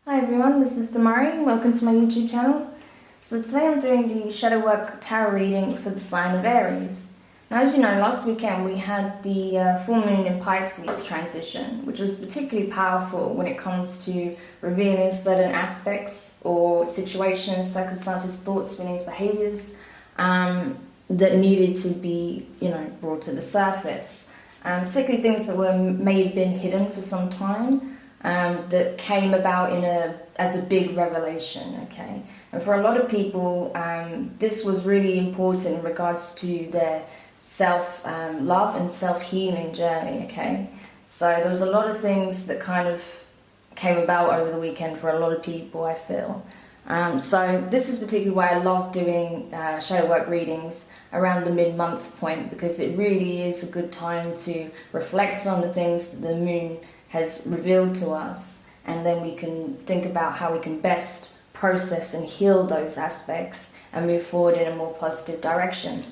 Hi everyone, this is Demari. Welcome to my YouTube channel. So today I'm doing the Shadow Work Tarot reading for the sign of Aries. Now, as you know, last weekend we had the full moon in Pisces transition, which was particularly powerful when it comes to revealing certain aspects or situations, circumstances, thoughts, feelings, behaviours that needed to be, brought to the surface. Particularly things that may have been hidden for some time. That came about as a big revelation, okay? And for a lot of people, this was really important in regards to their self-love and self-healing journey, okay? So there was a lot of things that kind of came about over the weekend for a lot of people, I feel. So this is particularly why I love doing shadow work readings around the mid-month point, because it really is a good time to reflect on the things that the moon has revealed to us, and then we can think about how we can best process and heal those aspects and move forward in a more positive direction.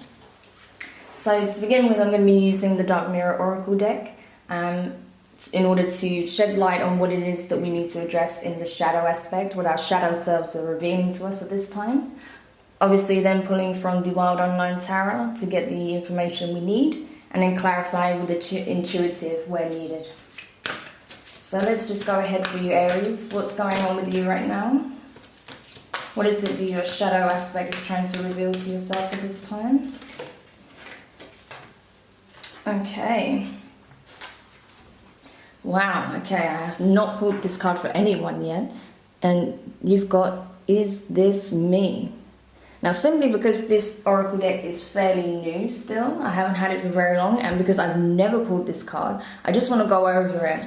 So to begin with, I'm going to be using the Dark Mirror Oracle deck in order to shed light on what it is that we need to address in the shadow aspect, what our shadow selves are revealing to us at this time. Obviously then pulling from the Wild Unknown Tarot to get the information we need, and then clarify with the intuitive where needed. So let's just go ahead for you, Aries. What's going on with you right now? What is it that your shadow aspect is trying to reveal to yourself at this time? Okay. Wow, okay, I have not pulled this card for anyone yet. And you've got, is this me? Now, simply because this oracle deck is fairly new still, I haven't had it for very long, and because I've never pulled this card, I just want to go over it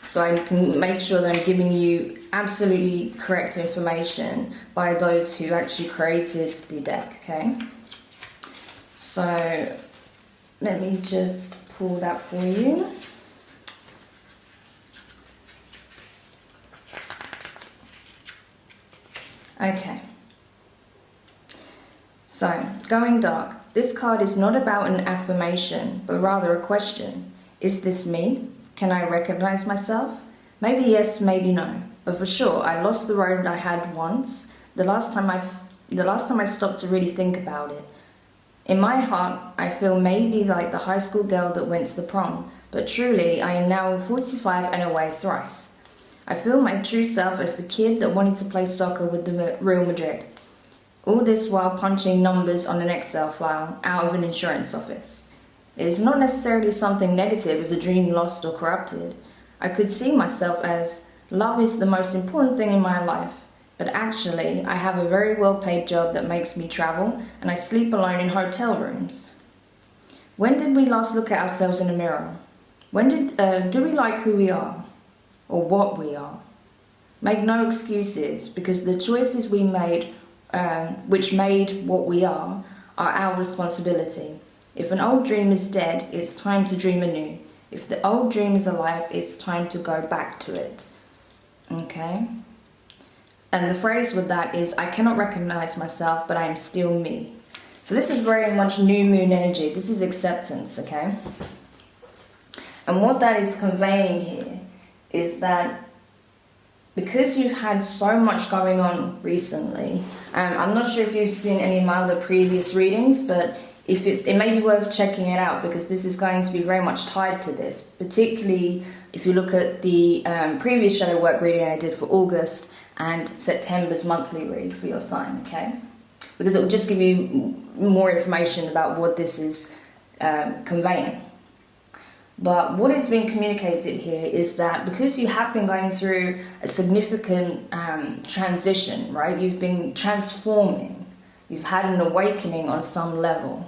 so I can make sure that I'm giving you absolutely correct information by those who actually created the deck, okay? So let me just pull that for you. Okay. So, going dark. This card is not about an affirmation, but rather a question. Is this me? Can I recognize myself? Maybe yes, maybe no. But for sure, I lost the road I had once, the last time I stopped to really think about it. In my heart, I feel maybe like the high school girl that went to the prom, but truly, I am now 45 and away thrice. I feel my true self as the kid that wanted to play soccer with the Real Madrid. All this while punching numbers on an Excel file out of an insurance office. It is not necessarily something negative as a dream lost or corrupted. I could see myself as, love is the most important thing in my life, but actually I have a very well-paid job that makes me travel, and I sleep alone in hotel rooms. When did we last look at ourselves in a mirror? Do we like who we are? Or what we are? Make no excuses, because the choices we made, which made what we are our responsibility. If an old dream is dead, it's time to dream anew. If the old dream is alive, it's time to go back to it. Okay? And the phrase with that is, I cannot recognize myself, but I am still me. So this is very much new moon energy. This is acceptance, okay? And what that is conveying here is that because you've had so much going on recently, I'm not sure if you've seen any of my other previous readings, but it may be worth checking it out, because this is going to be very much tied to this, particularly if you look at the previous shadow work reading I did for August and September's monthly read for your sign, okay? Because it will just give you more information about what this is conveying. But what is being communicated here is that because you have been going through a significant transition, right? You've been transforming. You've had an awakening on some level.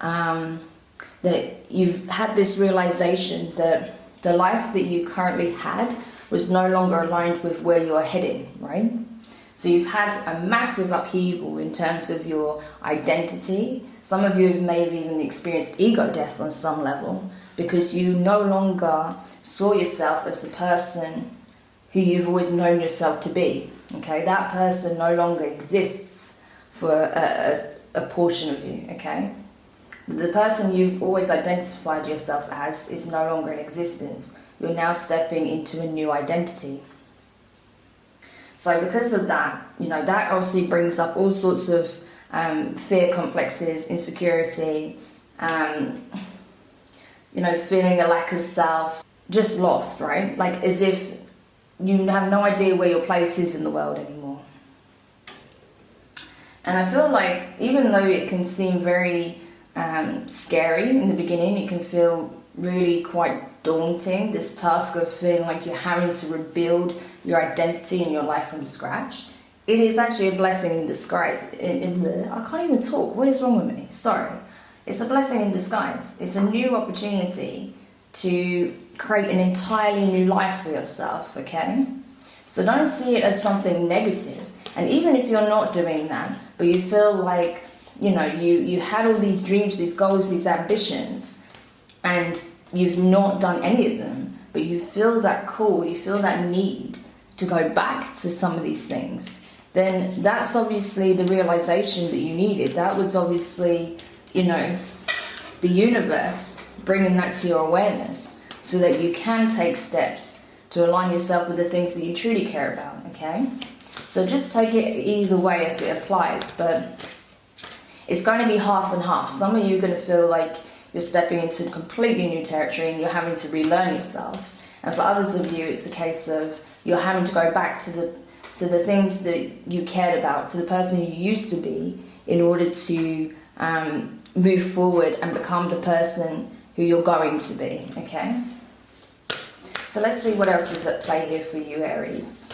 That you've had this realization that the life that you currently had was no longer aligned with where you're heading, right? So you've had a massive upheaval in terms of your identity. Some of you may have even experienced ego death on some level, because you no longer saw yourself as the person who you've always known yourself to be. Okay, that person no longer exists for a portion of you, okay? The person you've always identified yourself as is no longer in existence. You're now stepping into a new identity. So because of that, that obviously brings up all sorts of fear complexes, insecurity, feeling a lack of self, just lost, right? Like as if you have no idea where your place is in the world anymore. And I feel like even though it can seem very scary in the beginning, it can feel really quite daunting, this task of feeling like you're having to rebuild your identity and your life from scratch. It is actually a blessing in disguise. I can't even talk. What is wrong with me? Sorry. It's a blessing in disguise. It's a new opportunity to create an entirely new life for yourself, okay? So don't see it as something negative. And even if you're not doing that, but you feel like, you had all these dreams, these goals, these ambitions, and you've not done any of them, but you feel that call, you feel that need to go back to some of these things, then that's obviously the realization that you needed. That was obviously, the universe bringing that to your awareness so that you can take steps to align yourself with the things that you truly care about, okay? So just take it either way as it applies, but it's going to be half and half. Some of you are going to feel like you're stepping into completely new territory and you're having to relearn yourself. And for others of you, it's a case of you're having to go back to the things that you cared about, to the person you used to be, in order to move forward and become the person who you're going to be, okay? So let's see what else is at play here for you, Aries.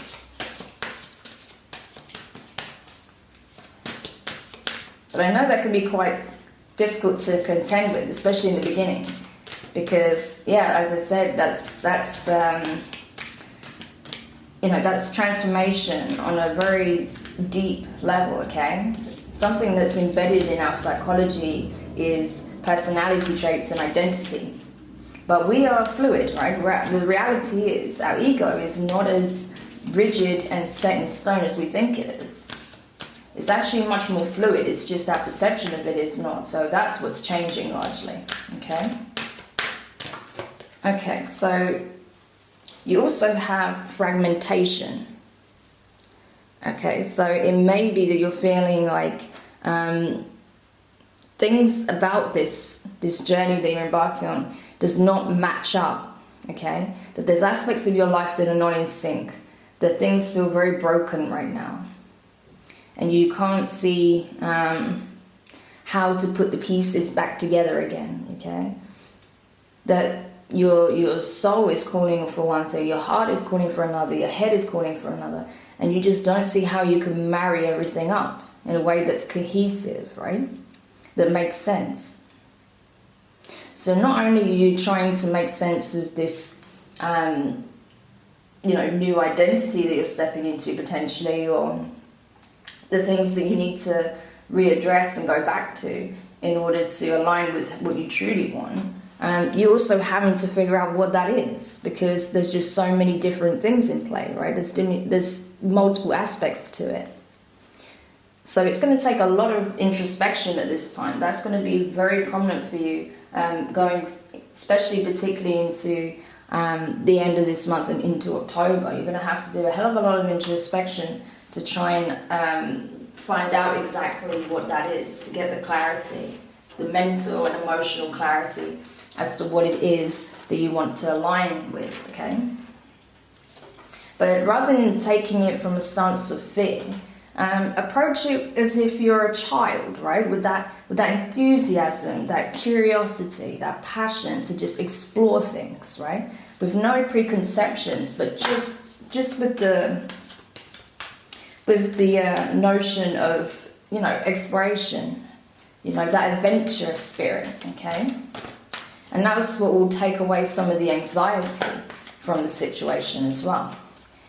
But I know that can be quite difficult to contend with, especially in the beginning, because as I said, that's transformation on a very deep level, okay? Something that's embedded in our psychology is personality traits and identity. But we are fluid, right? The reality is our ego is not as rigid and set in stone as we think it is. It's actually much more fluid. It's just our perception of it is not. So that's what's changing largely, okay? Okay, so you also have fragmentation. Okay, so it may be that you're feeling like things about this journey that you're embarking on does not match up, okay? That there's aspects of your life that are not in sync, that things feel very broken right now. And you can't see how to put the pieces back together again, okay? That your soul is calling for one thing, your heart is calling for another, your head is calling for another, and you just don't see how you can marry everything up in a way that's cohesive, right? That makes sense. So not only are you trying to make sense of this, new identity that you're stepping into potentially, or the things that you need to readdress and go back to in order to align with what you truly want. You're also having to figure out what that is, because there's just so many different things in play, right? There's multiple aspects to it. So it's going to take a lot of introspection at this time. That's going to be very prominent for you, going especially particularly into the end of this month and into October. You're going to have to do a hell of a lot of introspection to try and find out exactly what that is, to get the clarity, the mental and emotional clarity as to what it is that you want to align with, okay? But rather than taking it from a stance of fear, approach it as if you're a child, right? With that enthusiasm, that curiosity, that passion to just explore things, right? With no preconceptions, but just with the notion of, exploration, that adventurous spirit, okay? And that's what will take away some of the anxiety from the situation as well.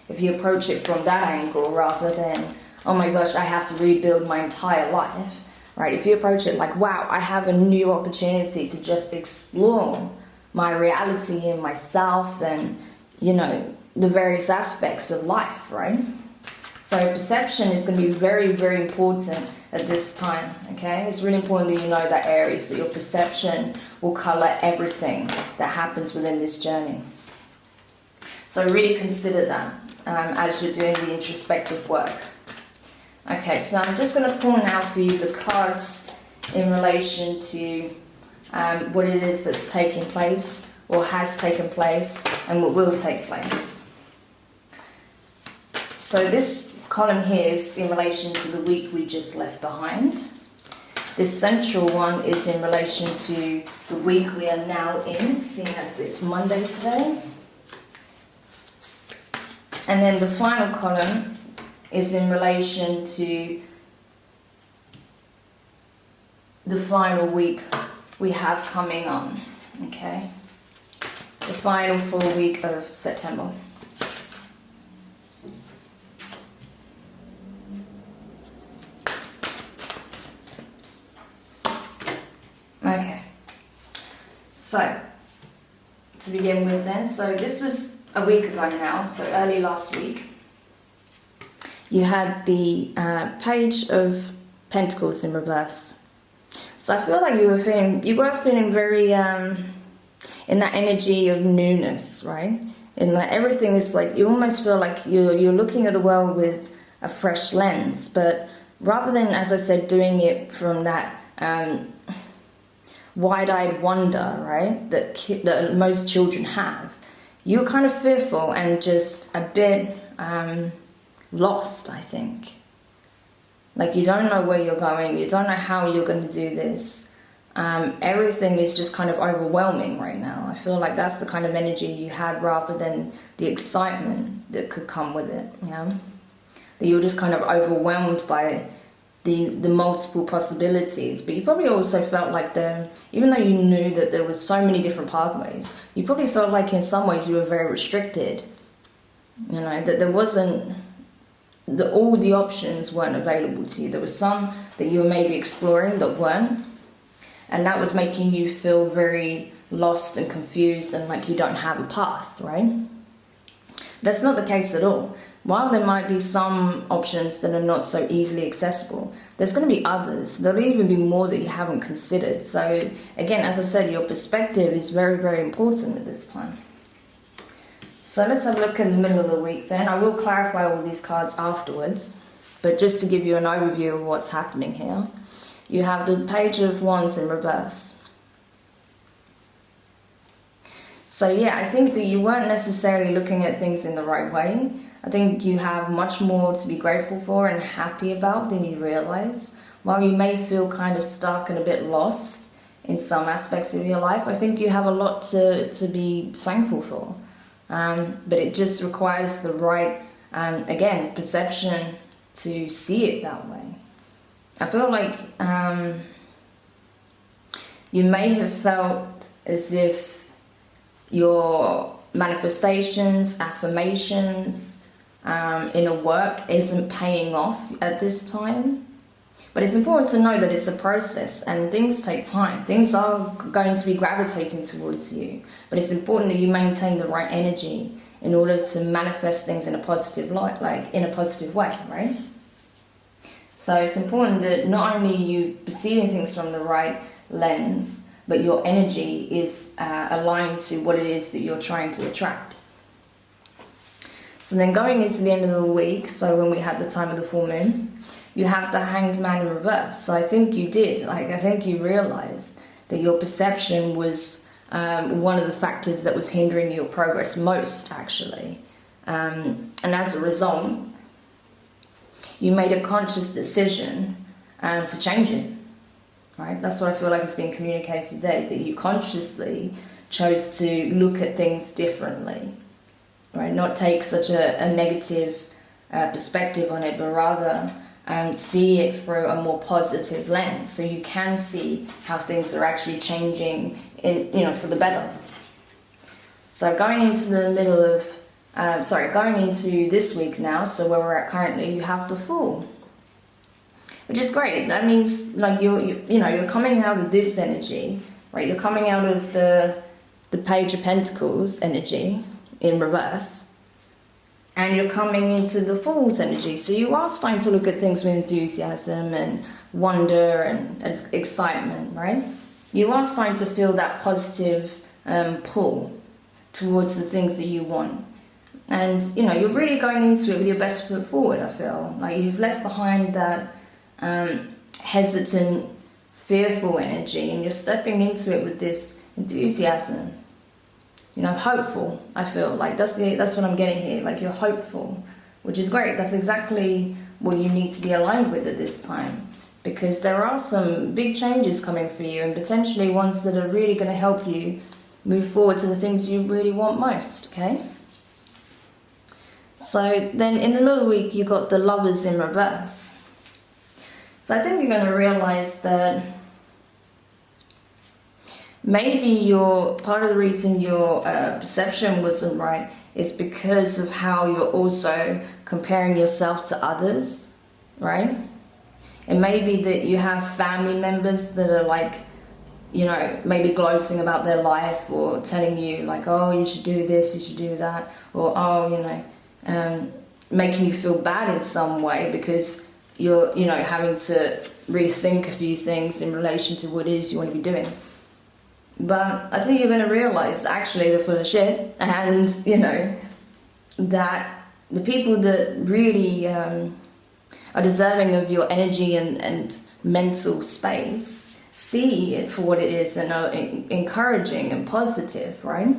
If you approach it from that angle rather than, oh my gosh, I have to rebuild my entire life, right? If you approach it like, wow, I have a new opportunity to just explore my reality and myself and, the various aspects of life, right? So perception is going to be very, very important at this time, okay? It's really important that you know that, Aries, that your perception will colour everything that happens within this journey. So really consider that. as you're doing the introspective work. Okay, so I'm just going to pull now for you the cards in relation to what it is that's taking place, or has taken place, and what will take place. So this column here is in relation to the week we just left behind. This central one is in relation to the week we are now in, seeing as it's Monday today. And then the final column is in relation to the final week we have coming on, okay? The final full week of September. Okay, so to begin with then, so this was a week ago now, so early last week. You had the Page of Pentacles in reverse. So I feel like you were feeling very in that energy of newness, right? And like everything is like, you almost feel like you're looking at the world with a fresh lens, but rather than, as I said, doing it from that wide-eyed wonder, right, that most children have, you're kind of fearful and just a bit lost, I think. Like, you don't know where you're going, you don't know how you're going to do this. Everything is just kind of overwhelming right now. I feel like that's the kind of energy you had, rather than the excitement that could come with it, you know? That you're just kind of overwhelmed by the multiple possibilities. But you probably also felt like even though you knew that there was so many different pathways, you probably felt like in some ways you were very restricted. You know, that there wasn't, all the options weren't available to you. There were some that you were maybe exploring that weren't, and that was making you feel very lost and confused and like you don't have a path, right? That's not the case at all. While there might be some options that are not so easily accessible, there's going to be others. There'll even be more that you haven't considered. So again, as I said, your perspective is very, very important at this time. So let's have a look in the middle of the week then. I will clarify all these cards afterwards, but just to give you an overview of what's happening here. You have the Page of Wands in reverse. So yeah, I think that you weren't necessarily looking at things in the right way. I think you have much more to be grateful for and happy about than you realize. While you may feel kind of stuck and a bit lost in some aspects of your life, I think you have a lot to be thankful for. But it just requires the right, again, perception to see it that way. I feel like you may have felt as if your manifestations, affirmations, inner work isn't paying off at this time. But it's important to know that it's a process and things take time. Things are going to be gravitating towards you. But it's important that you maintain the right energy in order to manifest things in a positive light, like in a positive way, right? So it's important that not only you perceiving things from the right lens, but your energy is aligned to what it is that you're trying to attract. So then going into the end of the week, so when we had the time of the full moon, you have the Hanged Man in reverse. So I think you did, I think you realized that your perception was one of the factors that was hindering your progress most, actually. And as a result, you made a conscious decision to change it. Right? That's what I feel like is being communicated there, that you consciously chose to look at things differently, right? Not take such a negative perspective on it, but rather see it through a more positive lens, so you can see how things are actually changing, for the better. So going into the middle of, going into this week now, so where we're at currently, you have the Fool, which is great. That means like you're coming out of this energy, right? You're coming out of the Page of Pentacles energy in reverse, and you're coming into the Fool's energy. So you are starting to look at things with enthusiasm and wonder and excitement, right? You are starting to feel that positive pull towards the things that you want. And, you know, you're really going into it with your best foot forward, I feel. Like you've left behind that hesitant, fearful energy, and you're stepping into it with this enthusiasm. You know, hopeful, I feel. Like that's what I'm getting here. Like you're hopeful, which is great. That's exactly what you need to be aligned with at this time. Because there are some big changes coming for you, and potentially ones that are really going to help you move forward to the things you really want most, okay? So then in the middle of the week, you got the Lovers in reverse. So I think you're going to realize that maybe part of the reason your perception wasn't right is because of how you're also comparing yourself to others, right? It may be that you have family members that are like, you know, maybe gloating about their life or telling you like, oh, you should do this, you should do that, or oh, you know, making you feel bad in some way because you're, you know, having to rethink a few things in relation to what it is you want to be doing. But I think you're going to realize that actually they're full of shit, and, you know, that the people that really are deserving of your energy and mental space see it for what it is and are encouraging and positive, right?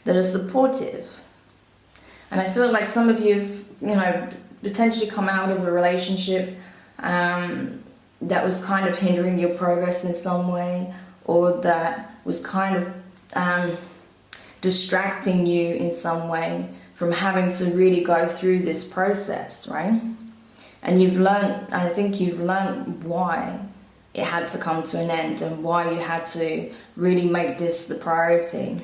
That are supportive. And I feel like some of you've, you know, potentially come out of a relationship that was kind of hindering your progress in some way, or that was kind of distracting you in some way from having to really go through this process, right? And I think you've learned why it had to come to an end and why you had to really make this the priority.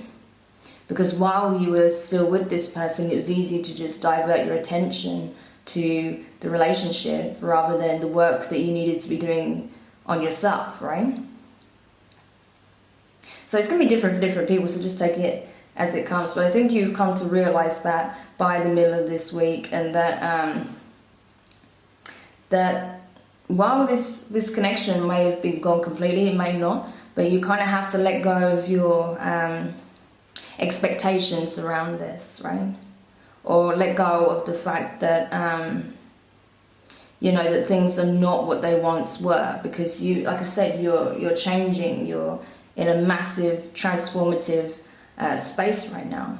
Because while you were still with this person, it was easy to just divert your attention to the relationship rather than the work that you needed to be doing on yourself, right? So it's going to be different for different people, so just take it as it comes. But I think you've come to realize that by the middle of this week, and that that while this connection may have been gone completely, it may not, but you kind of have to let go of your expectations around this, right? Or let go of the fact that you know, that things are not what they once were, because you, like I said, you're changing, you're in a massive transformative space right now.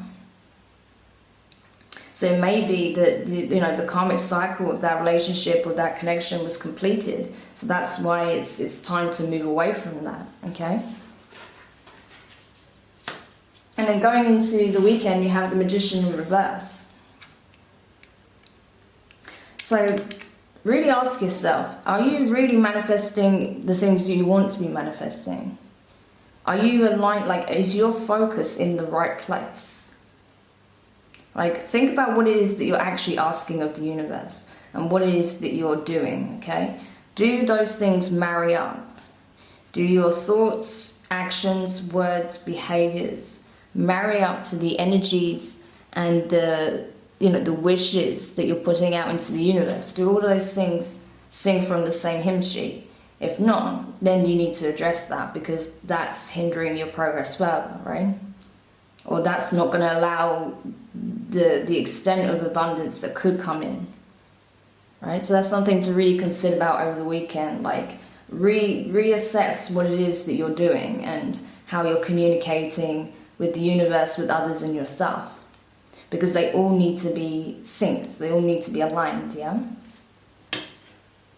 So it may be that you know, the karmic cycle of that relationship or that connection was completed. So that's why it's time to move away from that, okay? And then going into the weekend, you have the Magician in reverse. So really ask yourself, are you really manifesting the things that you want to be manifesting? Are you aligned, like, is your focus in the right place? Like, think about what it is that you're actually asking of the universe and what it is that you're doing, okay? Do those things marry up? Do your thoughts, actions, words, behaviours marry up to the energies and the, you know, the wishes that you're putting out into the universe? Do all those things sing from the same hymn sheet? If not, then you need to address that, because that's hindering your progress further, right? Or that's not going to allow the extent of abundance that could come in, right? So that's something to really consider about over the weekend. Like, reassess what it is that you're doing and how you're communicating with the universe, with others, and yourself, because they all need to be synced, they all need to be aligned, yeah?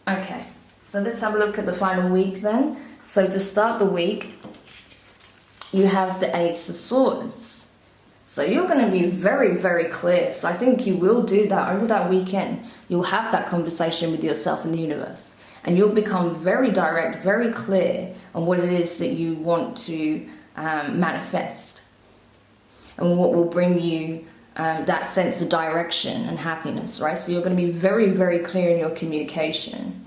Okay, so let's have a look at the final week then. So to start the week, you have the Ace of Swords. So you're going to be very, very clear. So I think you will do that over that weekend. You'll have that conversation with yourself and the universe, and you'll become very direct, very clear on what it is that you want to manifest, and what will bring you that sense of direction and happiness, right? So you're going to be very, very clear in your communication.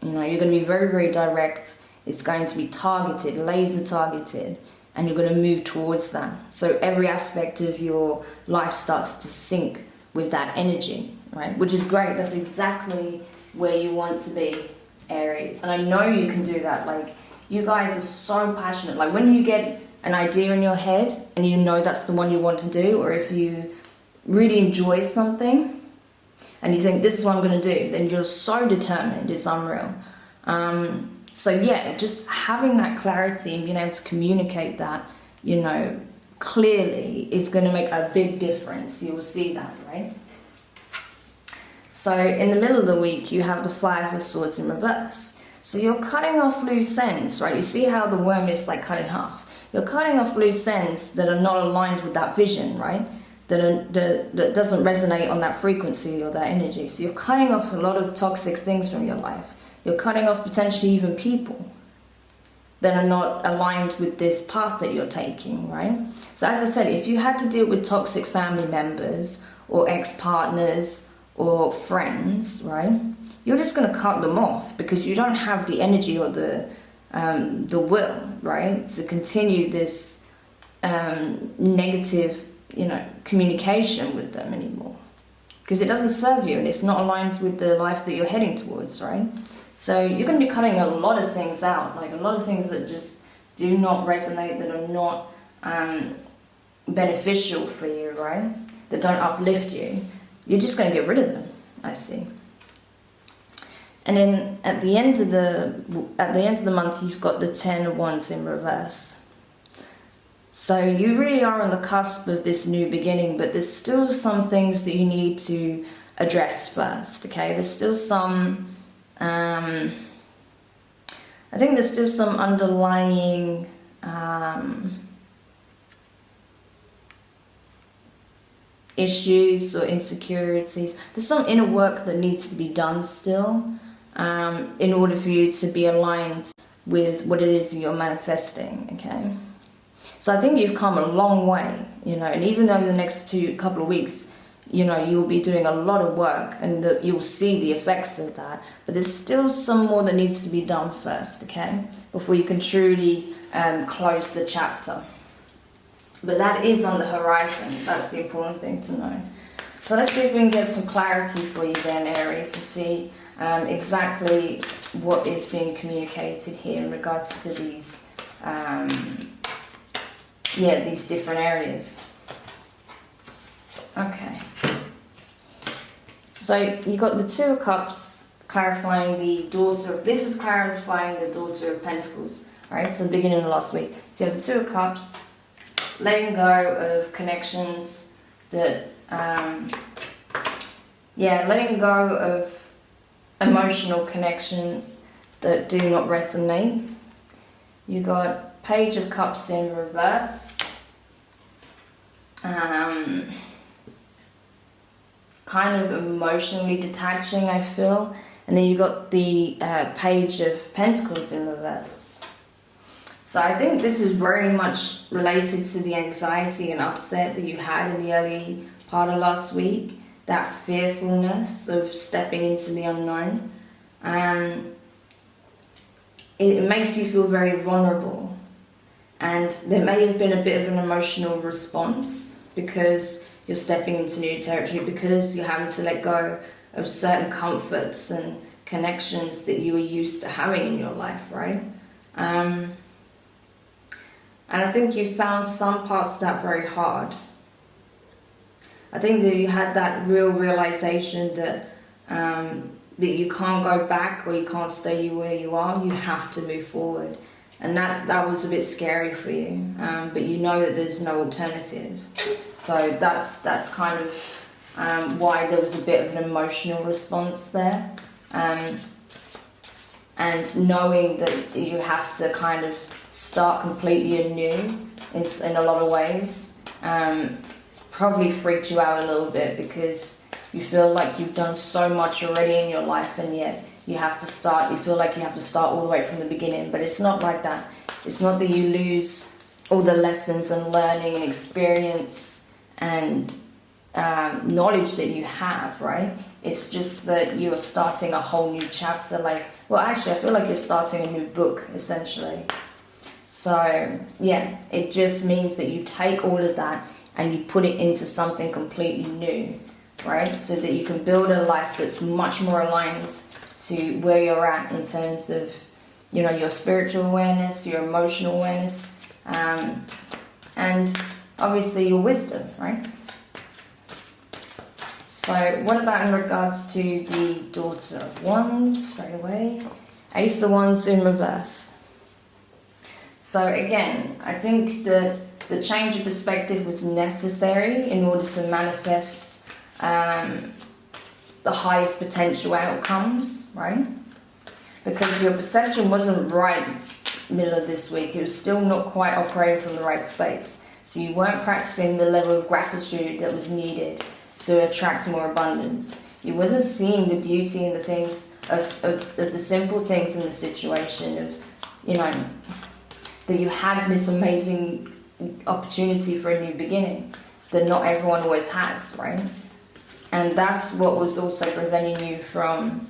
You know, you're going to be very, very direct. It's going to be targeted, laser targeted, and you're going to move towards that. So every aspect of your life starts to sync with that energy, right? Which is great. That's exactly where you want to be, Aries. And I know you can do that. Like, you guys are so passionate. Like, when you get an idea in your head and you know that's the one you want to do, or if you really enjoy something and you think, this is what I'm going to do, then you're so determined, it's unreal. So yeah, just having that clarity and being able to communicate that, you know, clearly is going to make a big difference. You will see that, right? So in the middle of the week, you have the Five of Swords in reverse. So you're cutting off loose ends, right? You see how the worm is like cut in half. You're cutting off loose ends that are not aligned with that vision, right? That doesn't resonate on that frequency or that energy. So you're cutting off a lot of toxic things from your life. You're cutting off potentially even people that are not aligned with this path that you're taking, right? So as I said, if you had to deal with toxic family members or ex-partners or friends, right, you're just going to cut them off because you don't have the energy or the will, right, to continue this negative, you know, communication with them anymore, because it doesn't serve you and it's not aligned with the life that you're heading towards, right? So you're going to be cutting a lot of things out, like a lot of things that just do not resonate, that are not beneficial for you, right? That don't uplift you. You're just going to get rid of them, I see. And then at the end of the month, you've got the Ten of Wands in reverse. So you really are on the cusp of this new beginning, but there's still some things that you need to address first, okay? There's still some, I think there's still some underlying issues or insecurities. There's some inner work that needs to be done still in order for you to be aligned with what it is you're manifesting, okay? So I think you've come a long way, you know, and even over the next couple of weeks, you know, you'll be doing a lot of work and you'll see the effects of that. But there's still some more that needs to be done first, okay? Before you can truly close the chapter. But that is on the horizon. That's the important thing to know. So let's see if we can get some clarity for you then, Aries, to see exactly what is being communicated here in regards to these these different areas. Okay. So you got the Two of Cups clarifying the Daughter. This is clarifying the Daughter of Pentacles, right? So the beginning of last week. So you have the Two of Cups, letting go of connections that, letting go of emotional connections that do not resonate. You got Page of Cups in reverse. Kind of emotionally detaching, I feel. And then you got the Page of Pentacles in reverse. So I think this is very much related to the anxiety and upset that you had in the early part of last week. That fearfulness of stepping into the unknown. It makes you feel very vulnerable. And there may have been a bit of an emotional response because you're stepping into new territory, because you're having to let go of certain comforts and connections that you were used to having in your life, right? And I think you found some parts of that very hard. I think that you had that real realization that that you can't go back or you can't stay where you are. You have to move forward. And that was a bit scary for you, but you know that there's no alternative. So that's kind of why there was a bit of an emotional response there. And knowing that you have to kind of start completely anew in a lot of ways probably freaked you out a little bit, because you feel like you've done so much already in your life, and yet you feel like you have to start all the way from the beginning. But it's not like that. It's not that you lose all the lessons and learning and experience and knowledge that you have, right? It's just that you are starting a whole new chapter. I feel like you're starting a new book, essentially. So, yeah, it just means that you take all of that and you put it into something completely new, right? So that you can build a life that's much more aligned to where you're at in terms of, you know, your spiritual awareness, your emotional awareness, and obviously your wisdom, right? So what about in regards to the Daughter of Wands, straight away? Ace of Wands in reverse. So again, I think that the change of perspective was necessary in order to manifest the highest potential outcomes, right? Because your perception wasn't right middle of this week. It was still not quite operating from the right space. So you weren't practicing the level of gratitude that was needed to attract more abundance. You wasn't seeing the beauty in the things, of the simple things in the situation of, you know, that you had this amazing opportunity for a new beginning that not everyone always has, right? And that's what was also preventing you from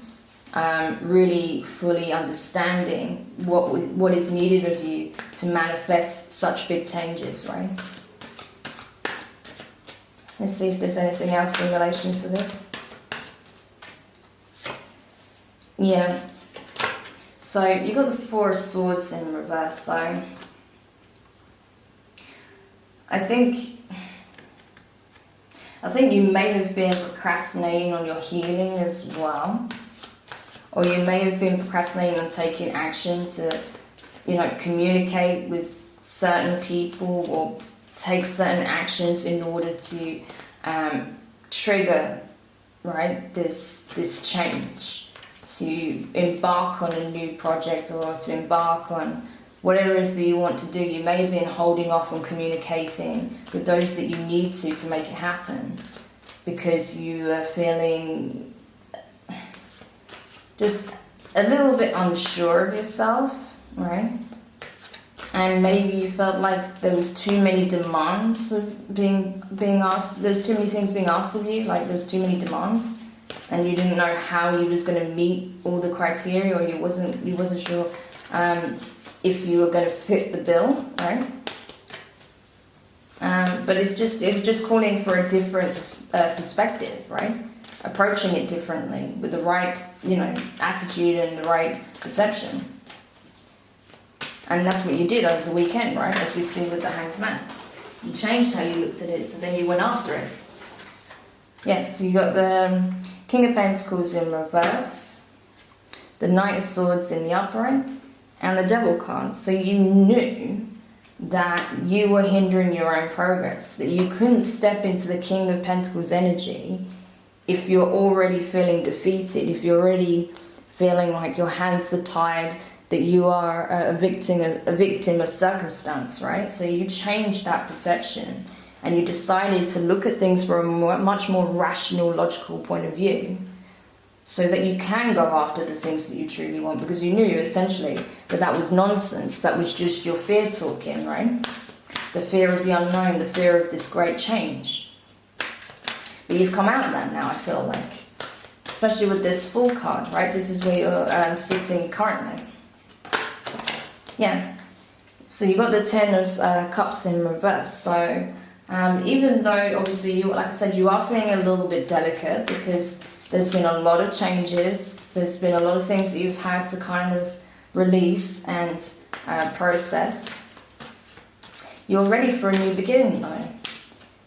really fully understanding what is needed of you to manifest such big changes, right? Let's see if there's anything else in relation to this. Yeah. So you got the Four of Swords in reverse. So I think you may have been procrastinating on your healing as well. Or you may have been procrastinating on taking action to, you know, communicate with certain people or take certain actions in order to trigger, right, this change, to embark on a new project or to embark on whatever it is that you want to do. You may have been holding off on communicating with those that you need to make it happen because you are feeling just a little bit unsure of yourself, right? And maybe you felt like there was too many demands of being asked. There was too many things being asked of you. Like there was too many demands, and you didn't know how you was going to meet all the criteria, or you wasn't sure if you were going to fit the bill, right? But it was just calling for a different perspective, right? Approaching it differently with the right, you know, attitude and the right perception. And that's what you did over the weekend, right? As we see with the Hanged Man. You changed how you looked at it, so then you went after it. Yeah, so you got the King of Pentacles in reverse, the Knight of Swords in the upright, and the Devil card. So you knew that you were hindering your own progress, that you couldn't step into the King of Pentacles energy if you're already feeling defeated, if you're already feeling like your hands are tied, that you are a victim of circumstance, right? So you changed that perception and you decided to look at things from a much more rational, logical point of view so that you can go after the things that you truly want, because you knew essentially that was nonsense, that was just your fear talking, right? The fear of the unknown, the fear of this great change. But you've come out of that now, I feel like. Especially with this Fool card, right? This is where you're sitting currently. Yeah, so you got the Ten of Cups in reverse. So even though obviously, like I said, you are feeling a little bit delicate because there's been a lot of changes, there's been a lot of things that you've had to kind of release and process. You're ready for a new beginning though.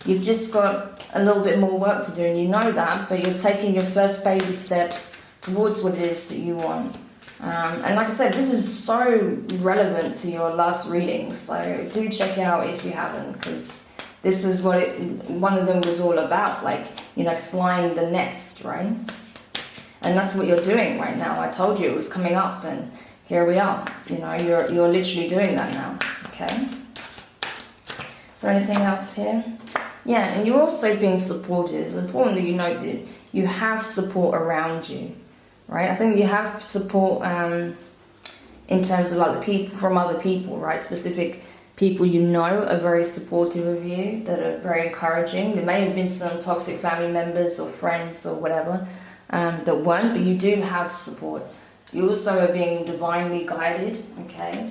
You've just got a little bit more work to do and you know that, but you're taking your first baby steps towards what it is that you want. And like I said, this is so relevant to your last reading, so do check it out if you haven't, because this is what one of them was all about, like, you know, flying the nest, right? And that's what you're doing right now. I told you it was coming up, and here we are. You know, you're literally doing that now, okay? Is there anything else here? Yeah, and you're also being supported. It's important that you note that you have support around you. Right, I think you have support in terms of like the people from other people, right? Specific people you know are very supportive of you, that are very encouraging. There may have been some toxic family members or friends or whatever that weren't, but you do have support. You also are being divinely guided, okay?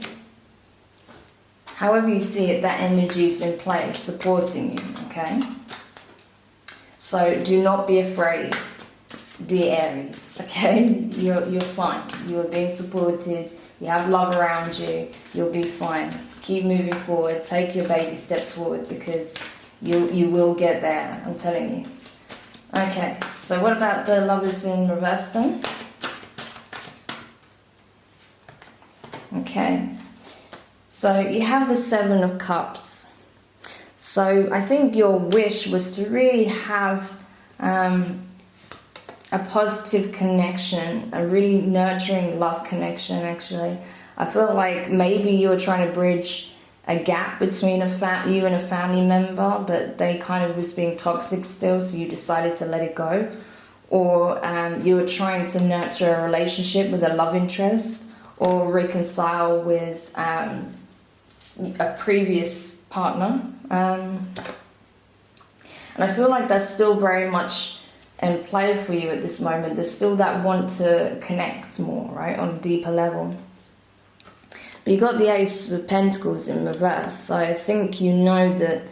However you see it, that energy is in place, supporting you, okay? So do not be afraid. Dear Aries, okay, you're fine. You are being supported. You have love around you. You'll be fine. Keep moving forward. Take your baby steps forward because you will get there. I'm telling you. Okay, so what about the Lovers in reverse then? Okay, so you have the Seven of Cups. So I think your wish was to really have a positive connection, a really nurturing love connection actually. I feel like maybe you were trying to bridge a gap between you and a family member, but they kind of was being toxic still, so you decided to let it go. Or you were trying to nurture a relationship with a love interest, or reconcile with a previous partner. And I feel like that's still very much in play for you at this moment. There's still that want to connect more, right, on a deeper level. But you got the Ace of Pentacles in reverse, so I think you know that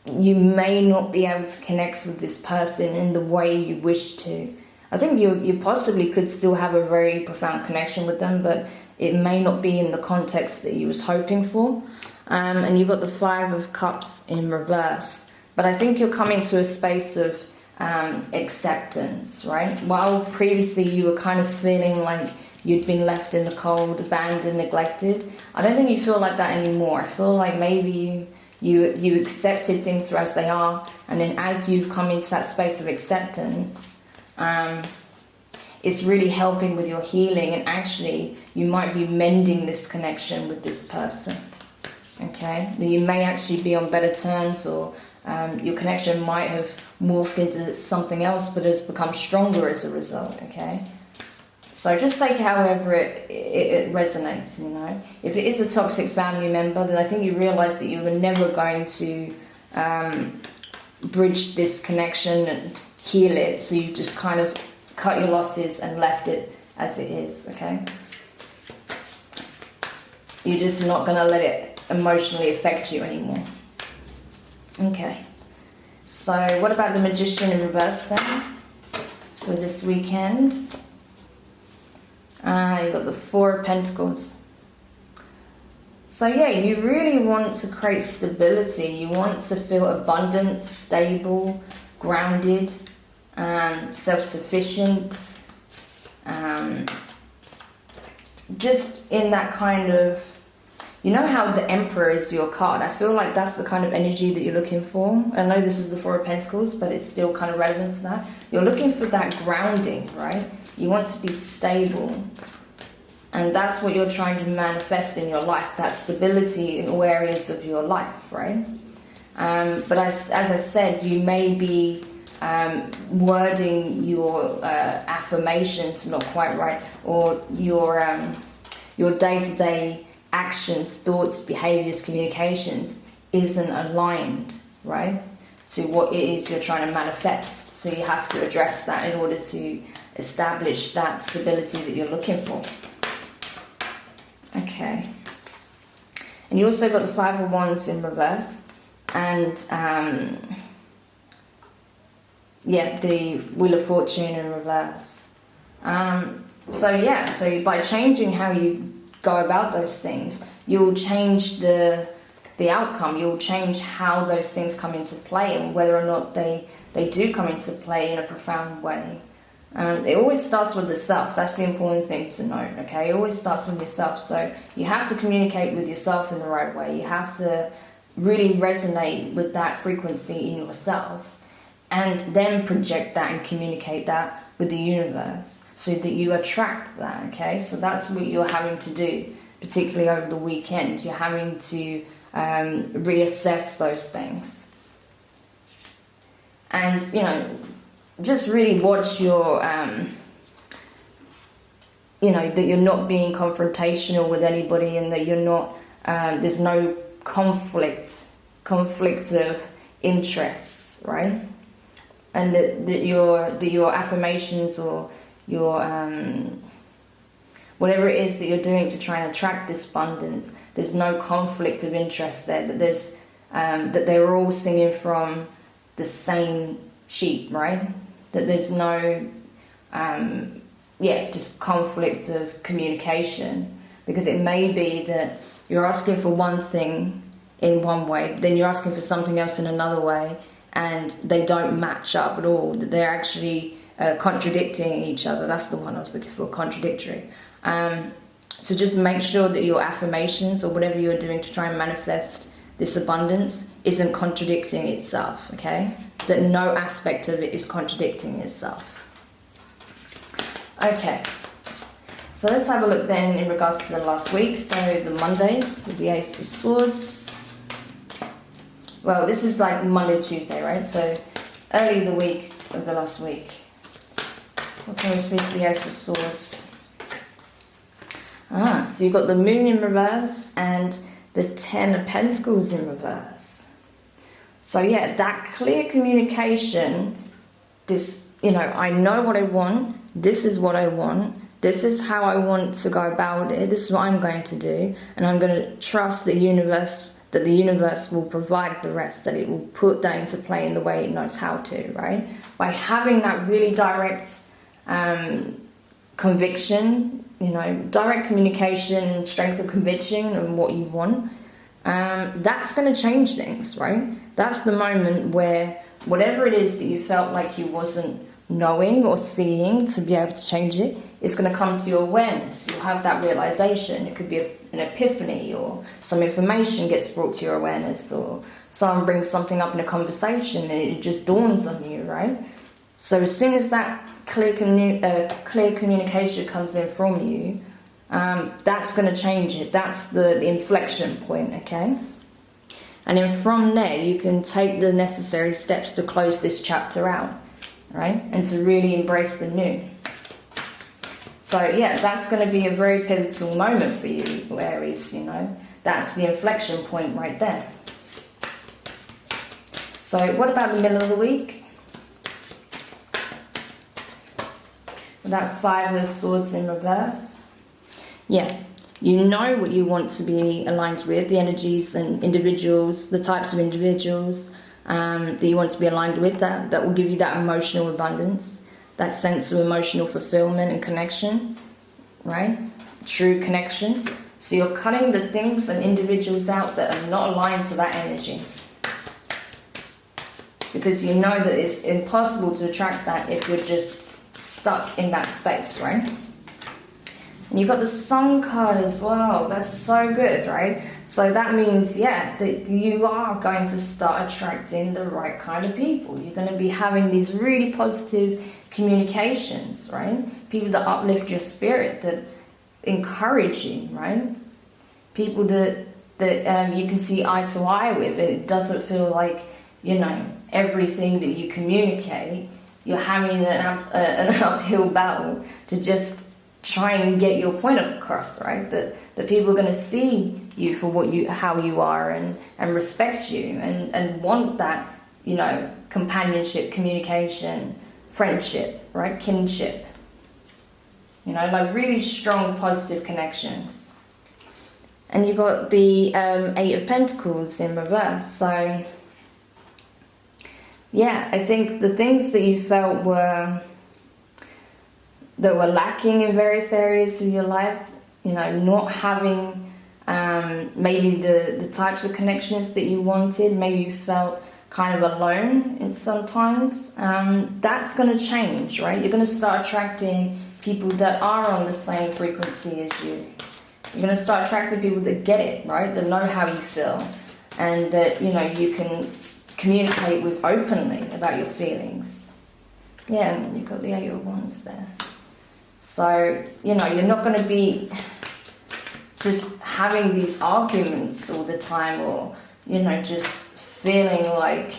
you may not be able to connect with this person in the way you wish to. I think you possibly could still have a very profound connection with them, but it may not be in the context that you was hoping for. And you've got the Five of Cups in reverse. But I think you're coming to a space of acceptance, right? While previously you were kind of feeling like you'd been left in the cold, abandoned, neglected, I don't think you feel like that anymore. I feel like maybe you accepted things for as they are, and then as you've come into that space of acceptance, it's really helping with your healing, and actually you might be mending this connection with this person. Okay, you may actually be on better terms, or your connection might have morphed into something else but has become stronger as a result. Okay, so just take it however it resonates, you know. If it is a toxic family member, then I think you realise that you were never going to bridge this connection and heal it, so you've just kind of cut your losses and left it as it is. Okay, you're just not going to let it emotionally affect you anymore. Okay, so what about the Magician in reverse then for this weekend? You've got the Four of Pentacles. So yeah, you really want to create stability. You want to feel abundant, stable, grounded, self-sufficient, just in that kind of, you know how the Emperor is your card? I feel like that's the kind of energy that you're looking for. I know this is the Four of Pentacles, but it's still kind of relevant to that. You're looking for that grounding, right? You want to be stable. And that's what you're trying to manifest in your life, that stability in all areas of your life, right? But as I said, you may be wording your affirmations not quite right, or your day-to-day actions, thoughts, behaviours, communications isn't aligned, right, to what it is you're trying to manifest. So you have to address that in order to establish that stability that you're looking for. Okay. And you also got the Five of Wands in reverse, and the Wheel of Fortune in reverse. So by changing how you go about those things, you'll change the outcome. You'll change how those things come into play, and whether or not they do come into play in a profound way. It always starts with the self. That's the important thing to note. Okay, it always starts with yourself. So you have to communicate with yourself in the right way. You have to really resonate with that frequency in yourself, and then project that and communicate that with the universe, so that you attract that. Okay, so that's what you're having to do, particularly over the weekend. You're having to reassess those things, and just really watch your that you're not being confrontational with anybody, and that you're not there's no conflict of interests, right? And that your affirmations, or your whatever it is that you're doing to try and attract this abundance, there's no conflict of interest there. That there's that they're all singing from the same sheet, right? That there's no just conflict of communication, because it may be that you're asking for one thing in one way, then you're asking for something else in another way, and they don't match up at all, that they're actually contradicting each other. That's the one I was looking for, contradictory. So just make sure that your affirmations or whatever you're doing to try and manifest this abundance isn't contradicting itself, okay? That no aspect of it is contradicting itself. Okay, so let's have a look then in regards to the last week. So the Monday with the Ace of Swords. Well, this is like Monday, Tuesday, right? So early the week of the last week. What can we see for the Ace of Swords? So you've got the Moon in reverse and the Ten of Pentacles in reverse. So yeah, that clear communication, this, I know what I want, this is what I want, this is how I want to go about it, this is what I'm going to do, and I'm going to trust the universe, that the universe will provide the rest, that it will put that into play in the way it knows how to, right? By having that really direct conviction, direct communication, strength of conviction and what you want, that's going to change things, right? That's the moment where whatever it is that you felt like you wasn't knowing or seeing to be able to change it, it's going to come to your awareness. You'll have that realization. It could be an epiphany, or some information gets brought to your awareness, or someone brings something up in a conversation and it just dawns on you, right? So as soon as that clear communication comes in from you, that's going to change it. That's the inflection point, okay? And then from there, you can take the necessary steps to close this chapter out, right? And to really embrace the new. So yeah, that's going to be a very pivotal moment for you, Aries, That's the inflection point right there. So what about the middle of the week? That Five of Swords in reverse. Yeah, you know what you want to be aligned with, the energies and individuals, the types of individuals that you want to be aligned with, that will give you that emotional abundance, that sense of emotional fulfillment and connection, right? True connection. So you're cutting the things and individuals out that are not aligned to that energy. Because you know that it's impossible to attract that if you're just stuck in that space, right? And you've got the Sun card as well. That's so good, right? So that means, yeah, that you are going to start attracting the right kind of people. You're going to be having these really positive communications, right? People that uplift your spirit, that encourage you, right? People that you can see eye to eye with. It doesn't feel like, everything that you communicate, you're having an uphill battle to just try and get your point across, right? That people are going to see you for how you are and respect you and want that, companionship, communication, friendship, right? Kinship. Like really strong positive connections. And you've got the Eight of Pentacles in reverse. So yeah, I think the things that you felt were lacking in various areas of your life, not having maybe the types of connections that you wanted, maybe you felt kind of alone in sometimes, that's going to change, right? You're going to start attracting people that are on the same frequency as you. You're going to start attracting people that get it, right? That know how you feel, and that, you can communicate with openly about your feelings. Yeah, and you've got the Eight of Wands there. So, you're not going to be just having these arguments all the time, or, just feeling like,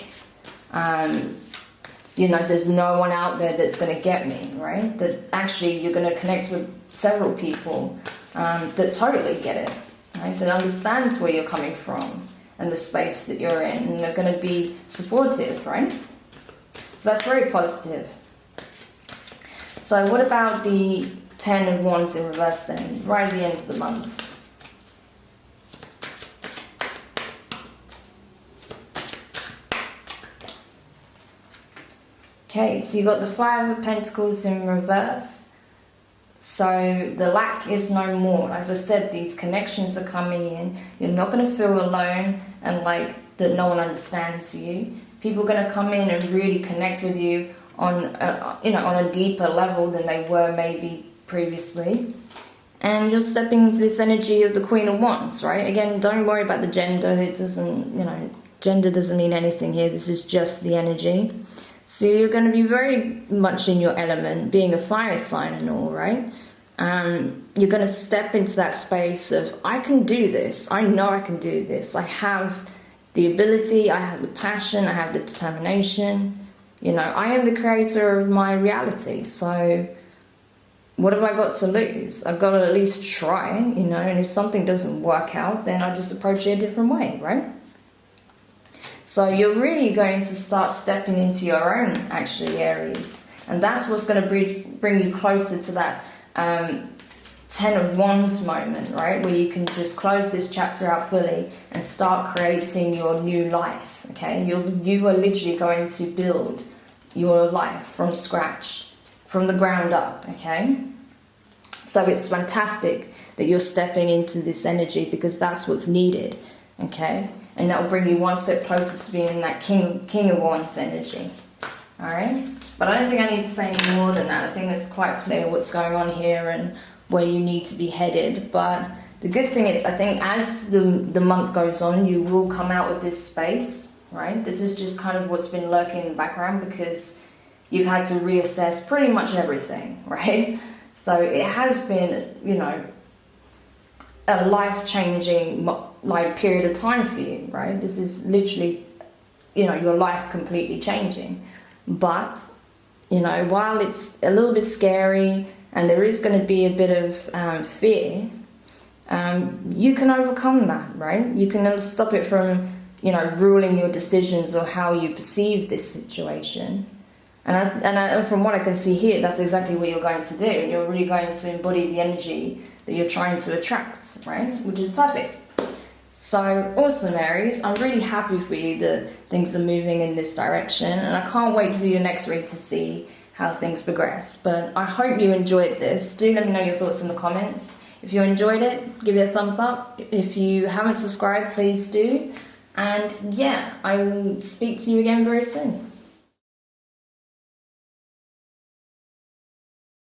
there's no one out there that's going to get me, right? That actually you're going to connect with several people that totally get it, right? That understands where you're coming from and the space that you're in, and they're going to be supportive, right? So that's very positive. So what about the Ten of Wands in reverse then, right at the end of the month? Okay, so you got the Five of Pentacles in reverse. So the lack is no more. As I said, these connections are coming in. You're not going to feel alone and like that no one understands you. People are going to come in and really connect with you on on a deeper level than they were maybe previously. And you're stepping into this energy of the Queen of Wands, right? Again, don't worry about the gender. It doesn't, gender doesn't mean anything here. This is just the energy. So you're going to be very much in your element, being a fire sign and all, right? You're going to step into that space of, I can do this. I know I can do this. I have the ability, I have the passion, I have the determination. I am the creator of my reality. So what have I got to lose? I've got to at least try, and if something doesn't work out, then I just approach it a different way, right? So you're really going to start stepping into your own, actually, Aries. And that's what's going to bring you closer to that 10 of Wands moment, right? Where you can just close this chapter out fully and start creating your new life, okay? You are literally going to build your life from scratch, from the ground up, okay? So it's fantastic that you're stepping into this energy because that's what's needed, okay? And that will bring you one step closer to being in that King of Wands energy, all right? But I don't think I need to say any more than that. I think it's quite clear what's going on here and where you need to be headed. But the good thing is, I think as the month goes on, you will come out of this space, right? This is just kind of what's been lurking in the background because you've had to reassess pretty much everything, right? So it has been, a life-changing period of time for you, right? This is literally, your life completely changing. But, while it's a little bit scary and there is going to be a bit of fear, you can overcome that, right? You can stop it from, ruling your decisions or how you perceive this situation. And from what I can see here, that's exactly what you're going to do. And you're really going to embody the energy that you're trying to attract, right? Which is perfect. So awesome, Aries. I'm really happy for you that things are moving in this direction. And I can't wait to do your next read to see how things progress. But I hope you enjoyed this. Do let me know your thoughts in the comments. If you enjoyed it, give it a thumbs up. If you haven't subscribed, please do. And yeah, I will speak to you again very soon.